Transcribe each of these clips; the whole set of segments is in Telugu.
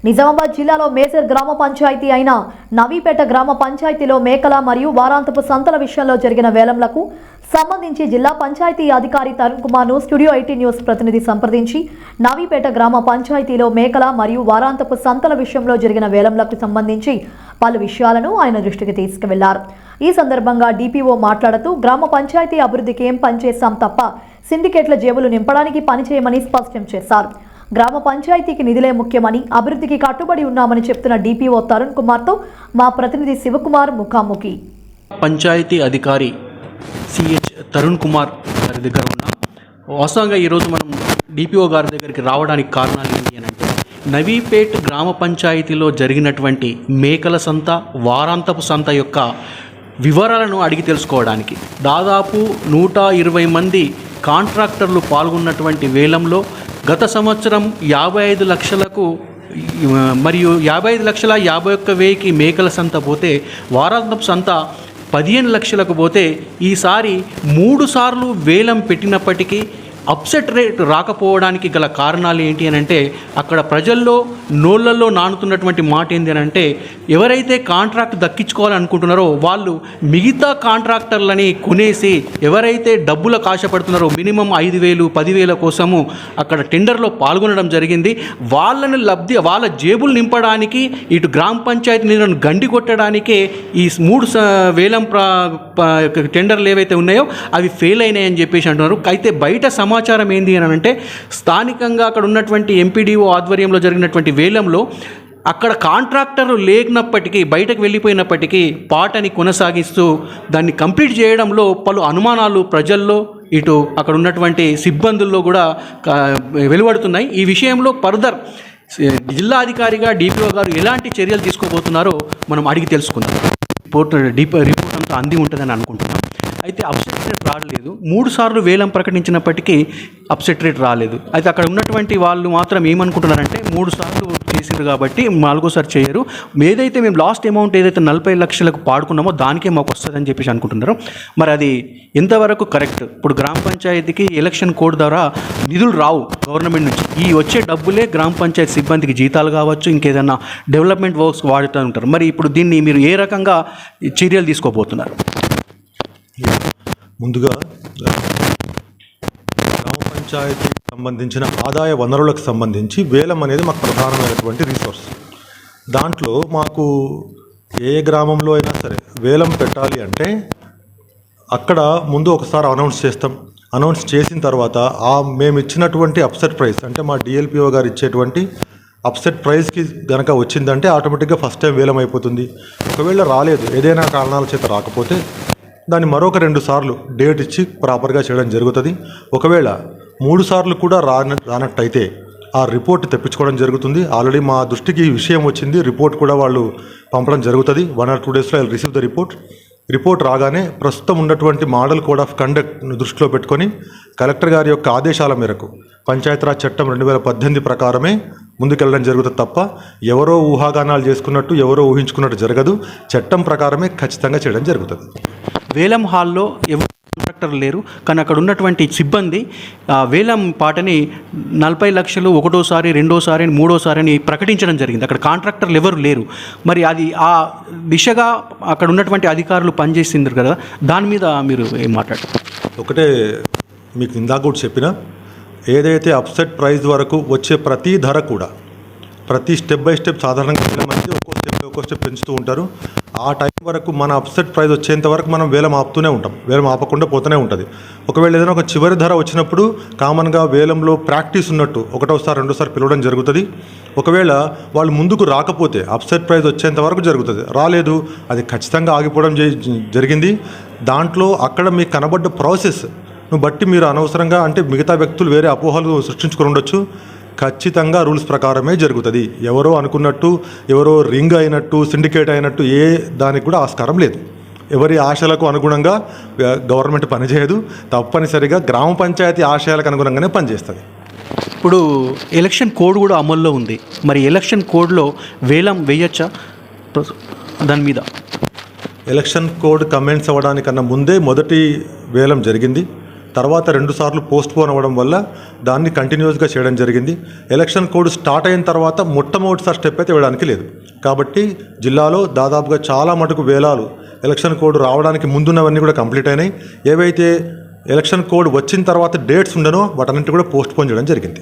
నిజామాబాద్ జిల్లాలో మేజర్ గ్రామ పంచాయతీ అయిన నవీపేట గ్రామ పంచాయతీలో మేకల మరియు వారాంతపు సంతల విషయంలో జరిగిన వేలంలకు సంబంధించి జిల్లా పంచాయతీ అధికారి తరుణ్ కుమార్ను స్టూడియో 18 న్యూస్ ప్రతినిధి సంప్రదించి నవీపేట గ్రామ పంచాయతీలో మేకల మరియు వారాంతపు సంతల విషయంలో జరిగిన వేలంలకు సంబంధించి పలు విషయాలను ఆయన దృష్టికి తీసుకువెళ్లారు. ఈ సందర్భంగా డిపిఓ మాట్లాడుతూ గ్రామ పంచాయతీ అభివృద్ధికి ఏం పనిచేస్తాం తప్ప సిండికేట్ల జేబులు నింపడానికి పనిచేయమని స్పష్టం చేశారు. గ్రామ పంచాయతీకి నిధులే ముఖ్యమని అభివృద్ధికి కట్టుబడి ఉన్నామని చెప్తున్న డిపిఓ తరుణ్ కుమార్తో మా ప్రతినిధి శివకుమార్ ముఖాముఖి. పంచాయతీ అధికారి సిహెచ్ తరుణ్ కుమార్ గారి దగ్గర ఉన్నాం. వాస్తవంగా ఈరోజు మనం డిపిఓ గారి దగ్గరికి రావడానికి కారణాలు ఏంటి అని అంటే నవీపేట్ గ్రామ పంచాయతీలో జరిగినటువంటి మేకల సంత వారాంతపు సంత యొక్క వివరాలను అడిగి తెలుసుకోవడానికి దాదాపు 120 మంది కాంట్రాక్టర్లు పాల్గొన్నటువంటి వేలంలో గత సంవత్సరం 55 లక్షలకు మరియు 55,51,000 మేకల సంత పోతే వారాంతపు సంత 15 లక్షలకు పోతే ఈసారి 3 సార్లు వేలం పెట్టినప్పటికీ అప్సెట్ రేట్ రాకపోవడానికి గల కారణాలు ఏంటి అని అంటే అక్కడ ప్రజల్లో నోళ్లలో నానుతున్నటువంటి మాట ఏంటి అని అంటే ఎవరైతే కాంట్రాక్ట్ దక్కించుకోవాలనుకుంటున్నారో వాళ్ళు మిగతా కాంట్రాక్టర్లని కొనేసి ఎవరైతే డబ్బులకు ఆశపడుతున్నారో మినిమం 5,000 10,000 కోసము అక్కడ టెండర్లో పాల్గొనడం జరిగింది. వాళ్ళ జేబులు నింపడానికి ఇటు గ్రామ పంచాయతీ నిధులను గండి కొట్టడానికే ఈ 3 వేలం టెండర్లు ఏవైతే ఉన్నాయో అవి ఫెయిల్ అయినాయని చెప్పేసి అంటున్నారు. అయితే బయట సమాచారం ఏంది అని అంటే స్థానికంగా అక్కడ ఉన్నటువంటి ఎంపీడీఓ ఆధ్వర్యంలో జరిగినటువంటి వేలంలో అక్కడ కాంట్రాక్టర్లు లేనప్పటికీ బయటకు వెళ్ళిపోయినప్పటికీ పాటని కొనసాగిస్తూ దాన్ని కంప్లీట్ చేయడంలో పలు అనుమానాలు ప్రజల్లో ఇటు అక్కడ ఉన్నటువంటి సిబ్బందుల్లో కూడా వెలువడుతున్నాయి. ఈ విషయంలో ఫర్దర్ జిల్లా అధికారిగా డిపిఓ గారు ఎలాంటి చర్యలు తీసుకోబోతున్నారో మనం అడిగి తెలుసుకుందాం. రిపోర్ట్ అంతా అంది ఉంటుందని అనుకుంటున్నాం. అయితే అప్సెట్ రేట్ రాలేదు. 3 సార్లు వేలం ప్రకటించినప్పటికీ అప్సెట్ రేట్ రాలేదు. అయితే అక్కడ ఉన్నటువంటి వాళ్ళు మాత్రం ఏమనుకుంటున్నారంటే 3 సార్లు చేసారు కాబట్టి 4సారి చేయరు. ఏదైతే మేము లాస్ట్ అమౌంట్ ఏదైతే 40 లక్షలకు పాడుకున్నామో దానికే మాకు వస్తుందని చెప్పేసి అనుకుంటున్నారు. మరి అది ఎంతవరకు కరెక్ట్? ఇప్పుడు గ్రామ పంచాయతీకి ఎలక్షన్ కోడ్ ద్వారా నిధులు రావు గవర్నమెంట్ నుంచి. ఈ వచ్చే డబ్బులే గ్రామ పంచాయతీ సిబ్బందికి జీతాలు కావచ్చు, ఇంకేదన్నా డెవలప్మెంట్ వర్క్స్ వాడుతూ ఉంటారు. మరి ఇప్పుడు దీన్ని మీరు ఏ రకంగా చర్యలు తీసుకోబోతున్నారు? ముందుగా గ్రామ పంచాయతీకి సంబంధించిన ఆదాయ వనరులకు సంబంధించి వేలం అనేది మాకు ప్రధానమైనటువంటి రీసోర్స్. దాంట్లో మాకు ఏ గ్రామంలో అయినా సరే వేలం పెట్టాలి అంటే అక్కడ ముందు ఒకసారి అనౌన్స్ చేస్తాం. అనౌన్స్ చేసిన తర్వాత మేము ఇచ్చినటువంటి అప్సెట్ ప్రైస్ అంటే మా డిఎల్పిఓ గారు ఇచ్చేటువంటి అప్సెట్ ప్రైస్కి కనుక వచ్చిందంటే ఆటోమేటిక్గా ఫస్ట్ టైం వేలం అయిపోతుంది. ఒకవేళ రాలేదు, ఏదైనా కారణాల చేత రాకపోతే దాన్ని మరొక 2 సార్లు డేట్ ఇచ్చి ప్రాపర్గా చేయడం జరుగుతుంది. ఒకవేళ 3 సార్లు కూడా రానట్టయితే ఆ రిపోర్ట్ తెప్పించుకోవడం జరుగుతుంది. ఆల్రెడీ మా దృష్టికి ఈ విషయం వచ్చింది, రిపోర్ట్ కూడా వాళ్ళు పంపడం జరుగుతుంది. 1 or 2 daysలో I will receive the report రాగానే ప్రస్తుతం ఉన్నటువంటి మోడల్ కోడ్ ఆఫ్ కండక్ట్ను దృష్టిలో పెట్టుకొని కలెక్టర్ గారి యొక్క ఆదేశాల మేరకు పంచాయతీరాజ్ చట్టం 2018 ప్రకారమే ముందుకెళ్ళడం జరుగుతుంది తప్ప ఎవరో ఊహాగానాలు చేసుకున్నట్టు ఎవరో ఊహించుకున్నట్టు జరగదు. చట్టం ప్రకారమే ఖచ్చితంగా చేయడం జరుగుతుంది. వేలం హాల్లో ఎవరు కాంట్రాక్టర్ లేరు, కానీ అక్కడ ఉన్నటువంటి సిబ్బంది వేలం పాటని 40 లక్షలు 1సారి 2సారి 3సారి అని ప్రకటించడం జరిగింది. అక్కడ కాంట్రాక్టర్లు ఎవరు లేరు. మరి అది ఆ దిశగా అక్కడ ఉన్నటువంటి అధికారులు పనిచేసింది కదా, దాని మీద మీరు ఏం మాట్లాడారు? ఒకటే మీకు ఇందాక కూడా చెప్పిన, ఏదైతే అప్సెట్ ప్రైస్ వరకు వచ్చే ప్రతి ధర కూడా ప్రతి స్టెప్ బై స్టెప్ సాధారణంగా వేలం అనేది ఒక్కో స్టెప్ పెంచుతూ ఉంటారు. ఆ టైం వరకు మన అప్సెట్ ప్రైస్ వచ్చేంత వరకు మనం వేలం ఆపుతూనే ఉంటాం, వేలం ఆపకుండా పోతూనే ఉంటుంది. ఒకవేళ ఏదైనా ఒక చివరి ధర వచ్చినప్పుడు కామన్గా వేలంలో ప్రాక్టీస్ ఉన్నట్టు 1సారి 2సారి పిలవడం జరుగుతుంది. ఒకవేళ వాళ్ళు ముందుకు రాకపోతే అప్సెట్ ప్రైస్ వచ్చేంత వరకు జరుగుతుంది. రాలేదు, అది ఖచ్చితంగా ఆగిపోవడం జరిగింది. దాంట్లో అక్కడ మీకు కనబడ్డ ప్రాసెస్ను బట్టి మీరు అనవసరంగా అంటే మిగతా వ్యక్తులు వేరే అపోహలు సృష్టించుకొని ఉండొచ్చు. ఖచ్చితంగా రూల్స్ ప్రకారమే జరుగుతుంది. ఎవరో అనుకున్నట్టు, ఎవరో రింగ్ అయినట్టు, సిండికేట్ అయినట్టు ఏ దానికి కూడా ఆస్కారం లేదు. ఎవరి ఆశలకు అనుగుణంగా గవర్నమెంట్ పనిచేయదు. తప్పనిసరిగా గ్రామ పంచాయతీ ఆశయాలకు అనుగుణంగానే పనిచేస్తుంది. ఇప్పుడు ఎలక్షన్ కోడ్ కూడా అమల్లో ఉంది. మరి ఎలక్షన్ కోడ్లో వేలం వేయచ్చా? దాని మీద ఎలక్షన్ కోడ్ కమెంట్స్ అవ్వడానికన్నా ముందే మొదటి వేలం జరిగింది. తర్వాత 2 సార్లు పోస్ట్ పోన్ అవ్వడం వల్ల దాన్ని కంటిన్యూస్గా చేయడం జరిగింది. ఎలక్షన్ కోడ్ స్టార్ట్ అయిన తర్వాత మొట్టమొదటిసారి స్టెప్ అయితే ఇవ్వడానికి లేదు. కాబట్టి జిల్లాలో దాదాపుగా చాలా మటుకు వేలాలు ఎలక్షన్ కోడ్ రావడానికి ముందున్నవన్నీ కూడా కంప్లీట్ అయినాయి. ఏవైతే ఎలక్షన్ కోడ్ వచ్చిన తర్వాత డేట్స్ ఉండనో వాటన్నింటి కూడా పోస్ట్ పోన్ చేయడం జరిగింది.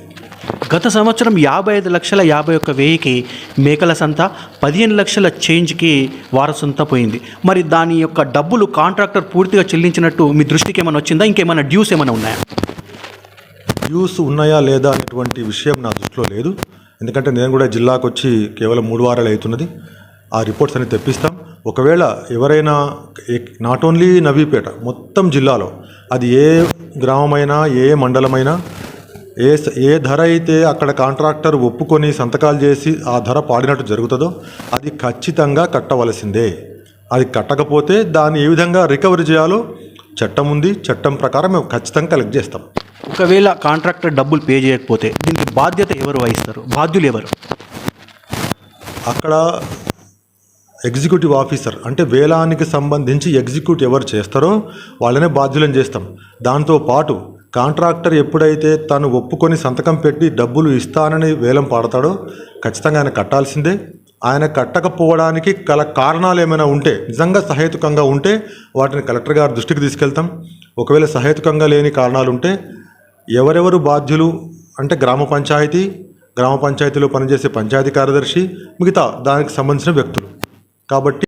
గత సంవత్సరం 55,51,000కి మేకల సంత, 15 లక్షల చేంజ్కి వారసంతా పోయింది. మరి దాని యొక్క డబ్బులు కాంట్రాక్టర్ పూర్తిగా చెల్లించినట్టు మీ దృష్టికి ఏమైనా వచ్చిందా? ఇంకేమైనా డ్యూస్ ఏమైనా ఉన్నాయా? డ్యూస్ ఉన్నాయా లేదా అనేటువంటి విషయం నా దృష్టిలో లేదు. ఎందుకంటే నేను కూడా జిల్లాకు వచ్చి కేవలం 3 వారాలు అవుతున్నది. ఆ రిపోర్ట్స్ అన్ని తెప్పిస్తాం. ఒకవేళ ఎవరైనా నాట్ ఓన్లీ నవీపేట, మొత్తం జిల్లాలో అది ఏ గ్రామమైనా ఏ మండలమైనా ఏ ధర అయితే అక్కడ కాంట్రాక్టర్ ఒప్పుకొని సంతకాలు చేసి ఆ ధర పాడినట్టు జరుగుతుందో అది ఖచ్చితంగా కట్టవలసిందే. అది కట్టకపోతే దాన్ని ఏ విధంగా రికవరీ చేయాలో చట్టం ఉంది. చట్టం ప్రకారం మేము ఖచ్చితంగా కలెక్ట్ చేస్తాం. ఒకవేళ కాంట్రాక్టర్ డబ్బులు పే చేయకపోతే దీనికి బాధ్యత ఎవరు వహిస్తారు? బాధ్యులు ఎవరు? అక్కడ ఎగ్జిక్యూటివ్ ఆఫీసర్ అంటే వేలానికి సంబంధించి ఎగ్జిక్యూట్ ఎవరు చేస్తారో వాళ్ళనే బాధ్యులను చేస్తాం. దాంతోపాటు కాంట్రాక్టర్ ఎప్పుడైతే తను ఒప్పుకొని సంతకం పెట్టి డబ్బులు ఇస్తానని వేలం పాడతాడో ఖచ్చితంగా ఆయన కట్టాల్సిందే. ఆయన కట్టకపోవడానికి గల కారణాలు ఏమైనా ఉంటే, నిజంగా సహేతుకంగా ఉంటే వాటిని కలెక్టర్ గారి దృష్టికి తీసుకెళ్తాం. ఒకవేళ సహేతుకంగా లేని కారణాలు ఉంటే ఎవరెవరు బాధ్యులు అంటే గ్రామ పంచాయతీలో పనిచేసే పంచాయతీ కార్యదర్శి, మిగతా దానికి సంబంధించిన వ్యక్తులు. కాబట్టి